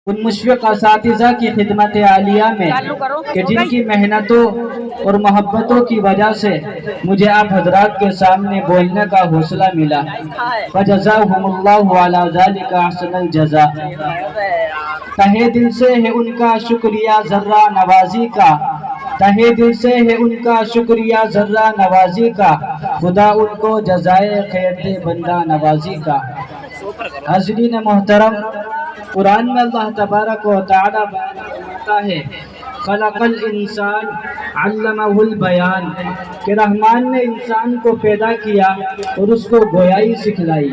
उन मुशफ़िक़ असातिज़ा की खिदमत आलिया में कि जिनकी मेहनतों और मोहब्बतों की वजह से मुझे आप हजरात के सामने बोलने का हौसला मिला। फ़जज़ाहुमुल्लाहु अला ज़ालिका अहसनल जज़ा। तहे दिल से है उनका शुक्रिया ज़र्रा नवाजी का, तहे दिल से है उनका शुक्रिया ज़र्रा नवाजी का, खुदा उनको जज़ाए खैर दे बंदा नवाजी का। हाज़रीन मोहतरम, कुरान में अल्लाह तबारक व तआला फरमाता है खलक़ल इंसान अल्लमहुल बयान, कि रहमान ने इंसान को पैदा किया और उसको गोयाई सिखलाई।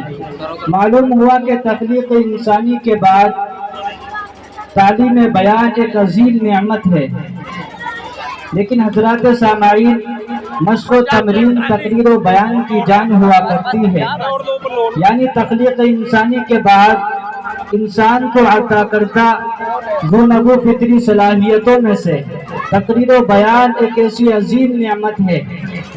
मालूम हुआ कि तख्लीक़ इंसानी के बाद तालीम बयान एक अजीम नेमत है, लेकिन हज़रात सामाईन मश्क़ व तमरीन तकरीर व बयान की जान हुआ करती है। यानी तख्लीक़ इंसानी के बाद इंसान को अता करता गुनगु फितरी सलाहियतों में से तकरीर व बयान एक ऐसी अजीम नेमत है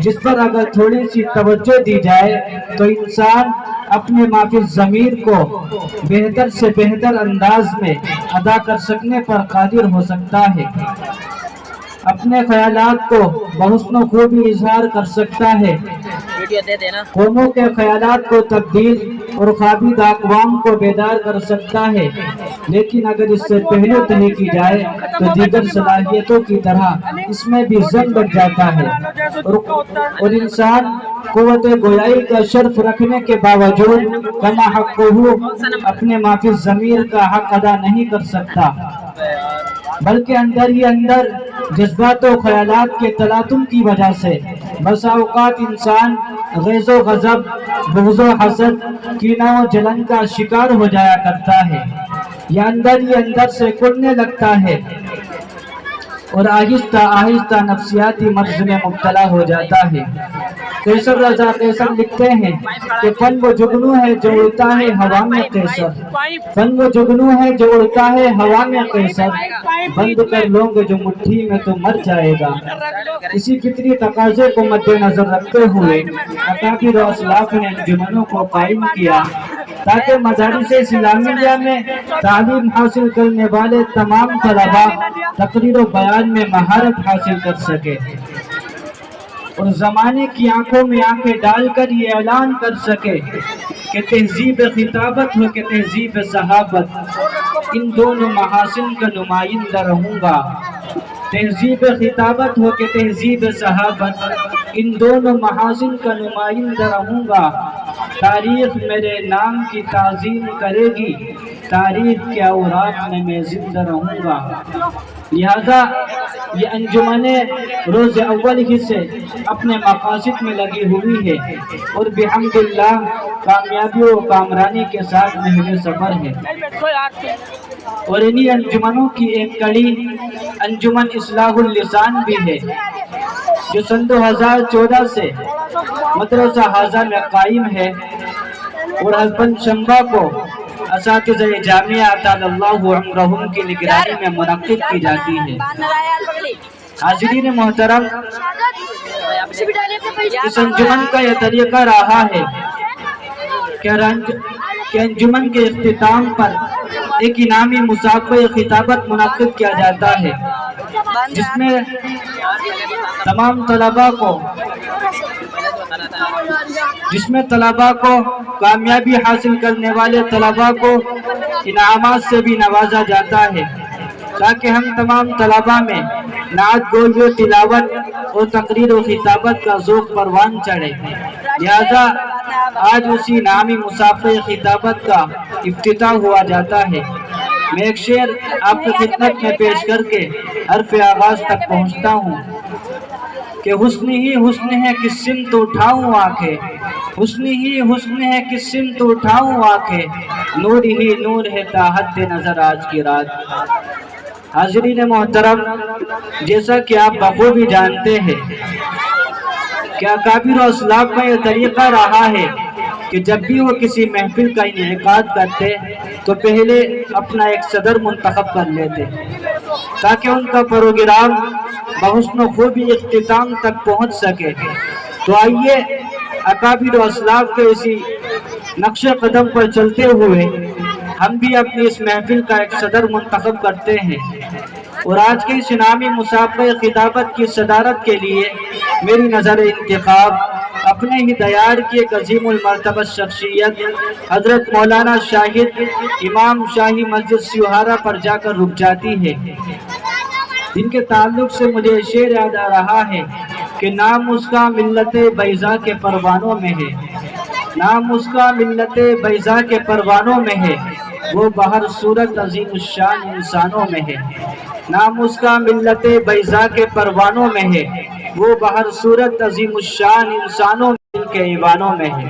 जिस पर अगर थोड़ी सी तवज्जो दी जाए तो इंसान अपने माफिल ज़मीर को बेहतर से बेहतर अंदाज में अदा कर सकने पर कादिर हो सकता है, अपने ख्यालात को बहुस्न खूबी इजहार कर सकता है, कौमों के ख्यालात को तब्दील और ख्वाबीद अक़वाम को बेदार कर सकता है। लेकिन अगर इससे पहले तय की जाए तो दीगर सलाहियतों की तरह इसमें भी जंग बढ़ जाता है और इंसान क़ुव्वत गोयाई का शर्फ रखने के बावजूद कमा हक़्क़ुहु अपने माफिल ज़मीर का हक अदा नहीं कर सकता, बल्कि अंदर ही अंदर जज्बात व ख्यालात के तलातुम की वजह से बसा औक़ात इंसान ग़ैज़ो ग़ज़ब, बुग़्ज़ो हसद, कीना व जलन का शिकार हो जाया करता है, या अंदर ही अंदर से कुड़ने लगता है और आहिस्ता आहिस्ता नफ्सियाती मर्ज़ में मुब्तला हो जाता है। कैसर रज़ा कैसर लिखते हैं कि फन वो जुगनू है जो उड़ता है हवा में कैसर, फन वो जुगनू है जो उड़ता है हवा में कैसर, बंद कर लोगे जो मुट्ठी में तो मर जाएगा। इसी फितरी तकाज़े को मद्देनजर रखते हुए अकाबिर व असलाफ ने अंजुमनों को कायम किया ताकि मदारिस इस्लामिया में तालीम हासिल करने वाले तमाम तलबा तकरीर व बयान में महारत हासिल कर सके और ज़माने की आंखों में आंखें डालकर ये ऐलान कर सके कि तहजीब खिताबत हो कि तहजीब सहाबत, इन दोनों महासिन का नुमाइंदा रहूँगा। तहजीब खिताबत हो कि तहजीब सहाबत, इन दोनों महासिन का नुमाइंदा रहूँगा। तारीख़ मेरे नाम की ताज़ीम करेगी, तारीख़ के औराक़ में मैं ज़िंदा रहूँगा। लिहाजा ये अंजुमने रोज़ अव्वल ही से अपने मक़ासिद में लगी हुई है और बिहम्दिल्लाह कामयाबी व कामरानी के साथ महल सफ़र है। और इन्हीं अंजुमनों की एक कड़ी अंजुमन इस्लाहुल लिसान भी है जो सन 2014 से मदरसा हाजा में कायम है और हस्बन शंबा को असातिज़ा जामिया अतालल्लाहु उम्रहुम की निगरानी में मुनक़्क़िद की जाती है। हाज़रीन मोहतरम, इस अंजुमन का यह तरीक़ा रहा है कि अंजुमन के इख्तिताम पर एक इनामी मुसाफ़े खिताबत मुनक़्क़िद किया जाता है जिसमें तलबा को कामयाबी हासिल करने वाले तलबा को इनामात से भी नवाजा जाता है ताकि हम तमाम तलबा में नात गोई तिलावत और तकरीर व खिताबत का ज़ौक़ परवान चढ़े। लिहाजा आज उसी इनामी मुसाफ़े खिताबत का इफ्तिताह हुआ जाता है। मैं एक शेर आपकी खिदमत में पेश करके हर्फ़ आगाज़ तक पहुँचता हूँ कि हुस्न ही हुस्न है किस सिमत उठाऊँ आँखें, हुस्न ही हुस्न है किस सिमत उठाऊँ आँखें, नूर ही नूर है ताहद नज़र आज की रात। हाज़रीन मोहतरम, जैसा कि आप बखूबी जानते हैं कि अकाबिर व असलाफ का यह तरीक़ा रहा है कि जब भी वो किसी महफिल का इनेकाद करते तो पहले अपना एक सदर मुंतखब कर लेते ताकि उनका प्रोग्राम बहुस्न खूबी इख्तिताम तक पहुँच सके। तो आइए अकाबिर व असलाफ के इसी नक्श कदम पर चलते हुए ہم بھی اپنی اس محفل کا ایک صدر منتخب کرتے ہیں، اور آج کے اس انعامی مسابقہ خطابت کی صدارت کے لیے میری نظر انتخاب اپنے ہی دیار کی ایک عظیم المرتبہ شخصیت حضرت مولانا شاہد امام شاہی مسجد سیوہارا پر جا کر رک جاتی ہے، جن کے تعلق سے مجھے شعر یاد آ رہا ہے کہ نام اس کا ملت بیضا کے پروانوں میں ہے، نام اس کا ملت بیضا کے پروانوں میں ہے، وہ بہر صورت عظیم الشان انسانوں میں ہے، نام اس کا ملت بیضا کے پروانوں میں ہے، وہ بہر صورت عظیم الشان انسانوں کے ایوانوں میں ہے۔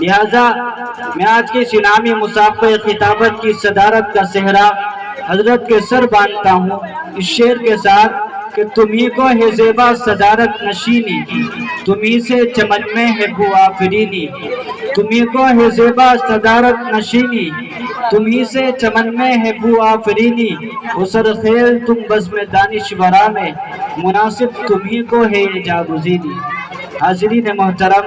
لہذا میں آج کے اس انعامی مسابقہ خطابت کی صدارت کا صحرا حضرت کے سر باندھتا ہوں اس شعر کے ساتھ کہ تمہیں کو ہے زیبا صدارت نشینی، تمہیں سے چمن میں ہے بو آفرینی، تمہیں کو ہے زیبا صدارت نشینی، تمہیں سے چمن میں ہے بو آفرینی، اسر خیل تم بزم دانشورا میں، مناسب تمہیں کو ہے یہ جاگزینی۔ حاضرین محترم،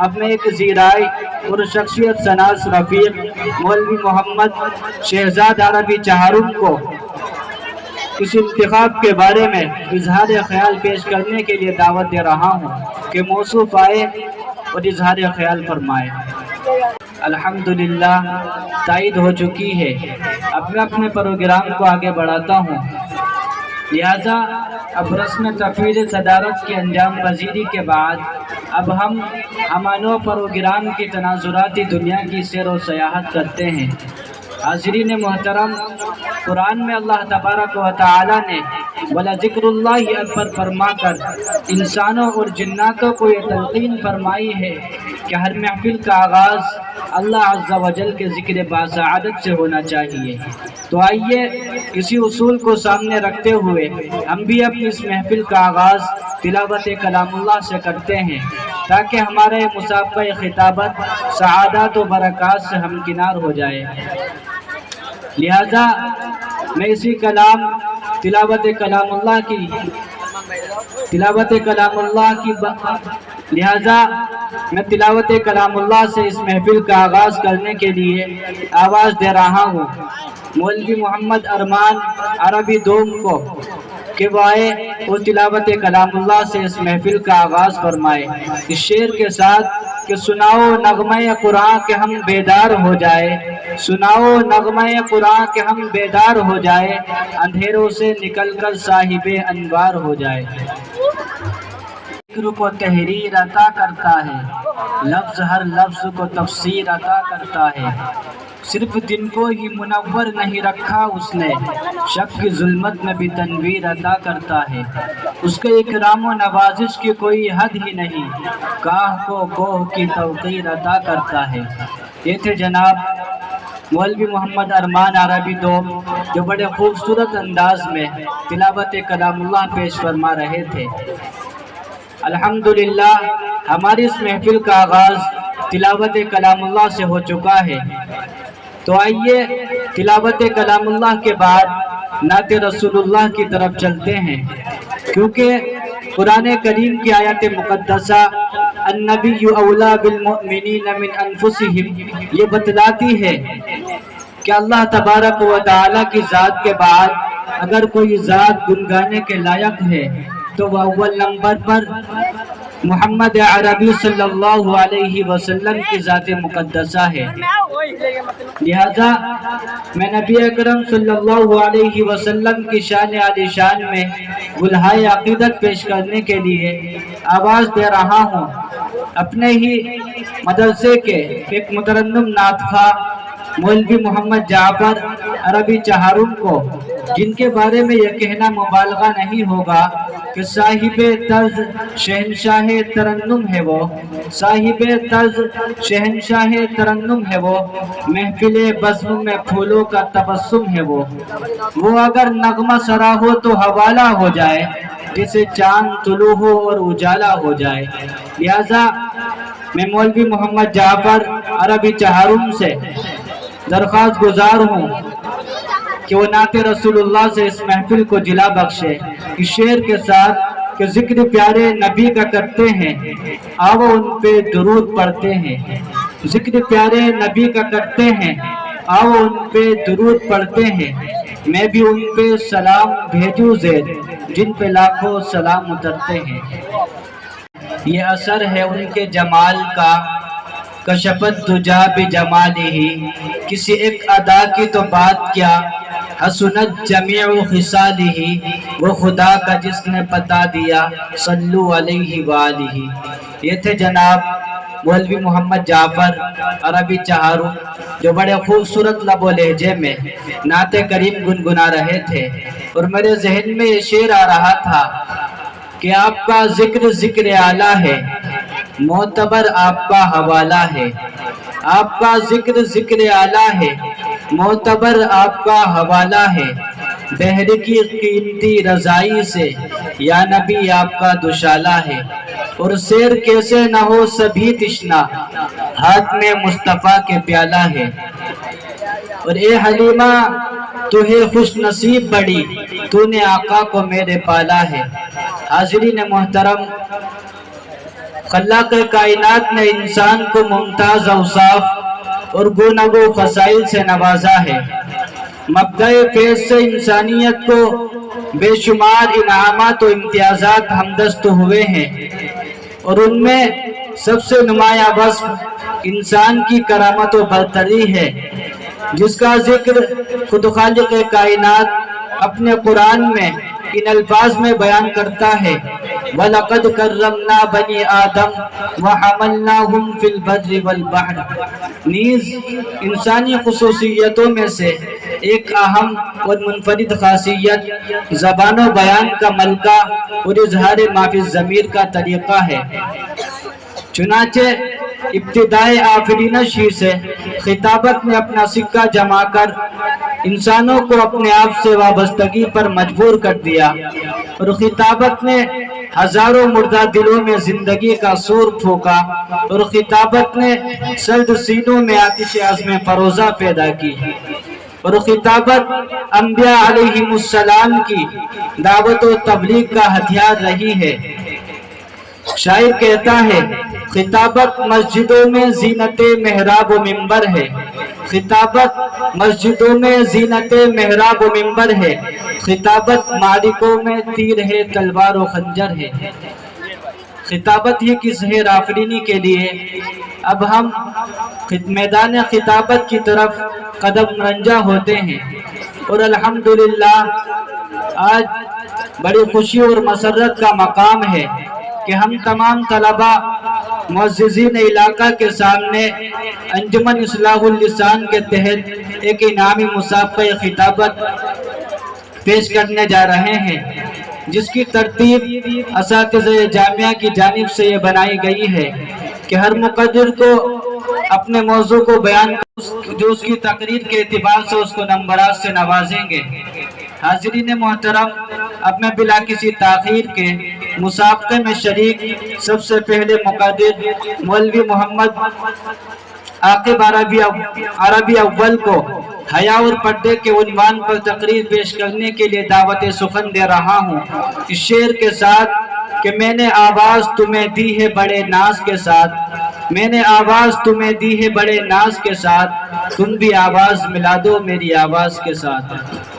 اب میں ایک زیرائے اور شخصیت سناس رفیق مولوی محمد شہزاد عربی چہارم کو اس انتخاب کے بارے میں اظہار خیال پیش کرنے کے لیے دعوت دے رہا ہوں کہ موصوف آئے اور اظہار خیال فرمائے۔ الحمدللہ تائید ہو چکی ہے، اب میں اپنے پروگرام کو آگے بڑھاتا ہوں، لہذا اب رسم تفویض صدارت کی انجام پذیری کے بعد اب ہم ہمانو پروگرام کی تناظراتی دنیا کی سیر و سیاحت کرتے ہیں۔ حاضرین محترم، قرآن میں اللہ تبارک و تعالی نے وَلَذِكْرُ اللَّهِ اکبر فرما کر انسانوں اور جناتوں کو یہ تلقین فرمائی ہے کہ ہر محفل کا آغاز اللہ عز و جل کے ذکر باسعادت سے ہونا چاہیے۔ تو آئیے اسی اصول کو سامنے رکھتے ہوئے ہم بھی اپنی اس محفل کا آغاز تلاوت کلام اللہ سے کرتے ہیں، تاکہ ہمارے مسابقہ خطابت سعادات و برکات سے ہمکنار ہو جائے۔ لہذا میں اسی تلاوت کلام اللہ سے اس محفل کا آغاز کرنے کے لیے آواز دے رہا ہوں مولوی محمد ارمان عربی دوم کو کہ وہ آئے اور تلاوت کلام اللہ سے اس محفل کا آغاز فرمائے اس شعر کے ساتھ کہ سناؤ نغمہ قرآن کہ ہم بیدار ہو جائے، سناؤ نغمہ قرآن کہ ہم بیدار ہو جائے، اندھیروں سے نکل کر صاحب انوار ہو جائے۔ ذکر کو تحریر عطا کرتا ہے، لفظ ہر لفظ کو تفسیر عطا کرتا ہے، صرف دن کو ہی منور نہیں رکھا اس نے، شک کی ظلمت میں بھی تنویر عطا کرتا ہے، اس کے اکرام و نوازش کی کوئی حد ہی نہیں، گاہ کو گوہ کی توقیر عطا کرتا ہے۔ یہ تھے جناب مولوی محمد ارمان عربی دوم جو بڑے خوبصورت انداز میں تلاوت کلام اللہ پیش فرما رہے تھے۔ الحمدللہ ہماری اس محفل کا آغاز تلاوت کلام اللہ سے ہو چکا ہے، تو آئیے تلاوت کلام اللہ کے بعد نعت رسول اللہ کی طرف چلتے ہیں، کیونکہ قرآن کریم کی آیات مقدسہ النبی اولا بالمؤمنین من انفسہم یہ بتلاتی ہے کہ اللہ تبارک و تعالی کی ذات کے بعد اگر کوئی ذات گنگانے کے لائق ہے تو وہ اول نمبر پر محمد عربی صلی اللہ علیہ وسلم کی ذات مقدسہ ہے۔ لہذا میں نبی اکرم صلی اللہ علیہ وسلم کی شان عالی شان میں گلہائے عقیدت پیش کرنے کے لیے آواز دے رہا ہوں اپنے ہی مدرسے کے ایک مترنم نعت خواہ مولوی محمد جعفر عربی چہارم کو، جن کے بارے میں یہ کہنا مبالغہ نہیں ہوگا کہ صاحب طرز شہنشاہ ترنم ہے وہ، صاحب طرز شہنشاہ ترنم ہے وہ، محفل بزم میں پھولوں کا تبسم ہے وہ اگر نغمہ سرا ہو تو حوالہ ہو جائے، جسے چاند طلوع ہو اور اجالا ہو جائے۔ لہذا میں مولوی محمد جعفر عربی چہارم سے درخواست گزار ہوں کہ وہ نعت رسول اللہ سے اس محفل کو جلا بخشے اس شعر کے ساتھ کہ ذکر پیارے نبی کا کرتے ہیں، آؤ ان پہ درود پڑھتے ہیں، ذکر پیارے نبی کا کرتے ہیں، आओ उन पे दुरूद पढ़ते हैं, मैं भी उन पे सलाम भेजूं ज़ेर, जिन पे लाखों सलाम उतरते हैं। ये असर है उनके जमाल का, कशफत दुजा बि जमालिही, किसी एक अदा की तो बात क्या, हसनत जमीउ खिसालिही, वो खुदा का जिसने बता दिया, सल्लु अलैहि वालिही। ये थे जनाब मौलवी मोहम्मद जाफर अरबी चहारू, जो बड़े खूबसूरत लबो लहजे में नाते करीम गुनगुना रहे थे। और मेरे जहन में ये शेर आ रहा था कि आपका जिक्र जिक्र आला है, मोतबर आपका हवाला है। आपका जिक्र जिक्र आला है, मोतबर आपका हवाला है। बहर की कीमती रज़ाई से या नबी आपका दुशाला है। और शेर कैसे न हो सभी तिश्ना, हाथ में मुस्तफ़ा के प्याला है। और ए हलीमा तू है खुश नसीब बड़ी, तूने आका को मेरे पाला है। हाज़रीन मोहतरम, खल्लाक़ कायनात ने इंसान को मुमताज़ औसाफ और गुनगो फसाइल से नवाजा है। मब्दए फैज़ से इंसानियत को बेशुमार इनामात और इम्तियाज़ात हमदस्त हुए हैं, और उनमें सबसे नुमाया वस्फ़ इंसान की करामत व बरतरी है, जिसका जिक्र खुद खालिक़ कायनात अपने कुरान में इन अल्फाज में बयान करता है, वलक़द कर्रमना बनी आदम व हमलनाहुम फिल बर्रि वल बहर। नीज़ इंसानी खुसूसियतों में से एक अहम और मुनफरिद खासियत ज़बान व बयान का मलका और इजहार माफी ज़मीर का तरीक़ा है। चुनाचे इब्तिदाए आफरीनशी से खिताबत ने अपना सिक्का जमा कर इंसानों को अपने आप से वाबस्तगी पर मजबूर कर दिया, और खिताबत ने हजारों मुर्दा दिलों में जिंदगी का सूर फूका, और खिताबत ने सर्द सीनों में आतिश आज़म फरोजा पैदा की। और खिताबत अंबिया अलैहिमुस्सलाम की दावत व तबलीग का हथियार रही है। शायर कहता है, खिताबत मस्जिदों में जीनते मेहराब व मिंबर है। खिताबत मस्जिदों में जीनते मेहराब व मिंबर है। खिताबत मालिकों में तीर है, तलवार व खंजर है। खिताबत ही किस है आफरीनी के लिए। अब हम मैदान खिताबत की तरफ कदम रंजा होते हैं, और अल्हम्दुलिल्लाह आज बड़ी खुशी और मसरत का मकाम है कि हम तमाम तलबा मुअज़्ज़िज़ीन इलाका के सामने अंजुमन इस्लाहुल लिसान के तहत एक इनामी मुसाफ़े खिताबत पेश करने जा रहे हैं, जिसकी तरतीब असातिज़े जामिया की जानिब से ये बनाई गई है कि हर मुक़र्रिर को अपने मौजू को बयान जो उसकी तकरीर के एतबार से उसको नंबरात से नवाजेंगे। हाज़रीन मोहतरम, अब मैं बिला किसी ताख़ीर के मुसाफ़े में शरीक सबसे पहले मुक़र्रिर मौलवी मोहम्मद आक़िब अरबी अव्वल को हया और पर्दे के उन्वान पर तकरीर पेश करने के लिए दावत सुखन दे रहा हूँ, इस शेर के साथ कि मैंने आवाज़ तुम्हें दी है बड़े नाज के साथ, मैंने आवाज़ तुम्हें दी है बड़े नाज के साथ, तुम भी आवाज़ मिला दो मेरी आवाज़ के साथ।